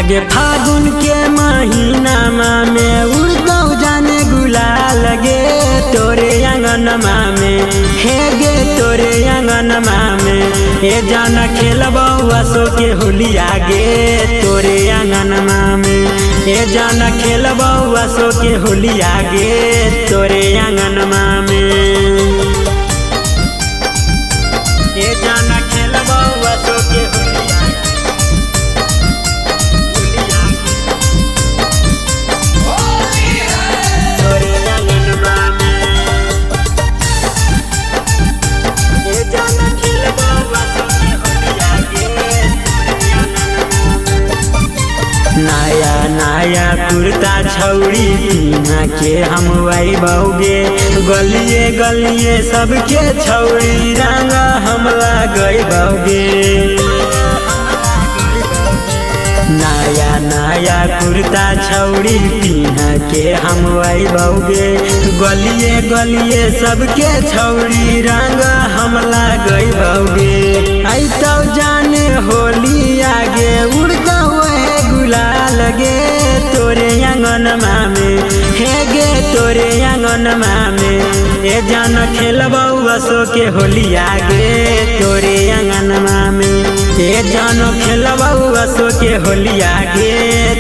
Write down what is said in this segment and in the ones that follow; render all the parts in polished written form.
आगे फागुन के महीना में उड़दौ जाने गुलाल गे तोरे आंगनमा में, हे गे तोरे आंगनमा में। ए जाना खेलबौ असो के होलिया गे तोरे आंगनमा में, ए जाना खेलबौ असो के होलिया गे तोरे आंगनमा में। ए जाना खेलबौ असो के होलिया तोरे आंगनमा में। ए जाना खेलबौ असो के होलिया गे तोरे आंगनमा में। नया नया कुर्ता छौड़ी पीना के हम बौगे, गलिए गलिए सबके छौड़ी रंग हम लगबौगे। नया नया कुर्ता छौड़ी पीना के हम बौगे, गलिए गलिए सबके छौड़ी रंग हम लगबौगे। ऐतौ जाने होली आगे उड़दौ गुलाल गे तोरे आंगनमा में, हे गे तोरे आंगनमा में। ए जान खेलबौ असो के होलिया गे तोरे आंगनमा में, ए जान खेलबौ असो के होलिया गे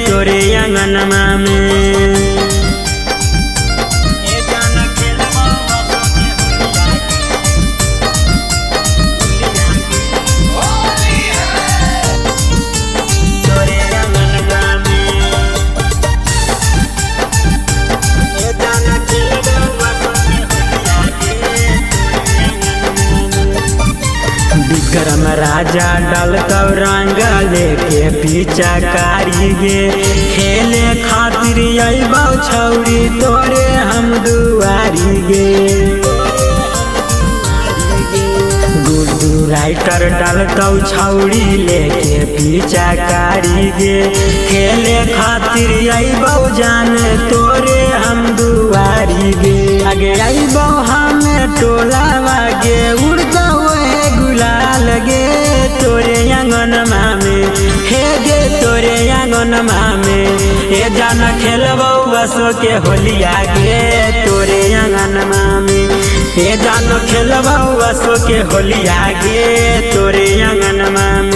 तोरे आंगनमा में। विक्रम राजा डालतौ रंग लेके पीछा कारी गे, खेले खातिर अइबौ छौड़ी तोरे हम दुआरी गे। गुड्डू राइटर डालतौ छौड़ी लेके पीछा गे, खेले खातिर अइबौ जान तोरे हम दुआरी गे। आगे अइबौ हमें टोला गे उड़दौ गुलाल गे तोरे आंगनमा में, हे गे तोरे आंगनमा में। ए जाना खेलबौ असो के होलिया गे तोरे आंगनमा में, ए जाना खेलबौ असो के होलिया गे तोरे आंगनमा में।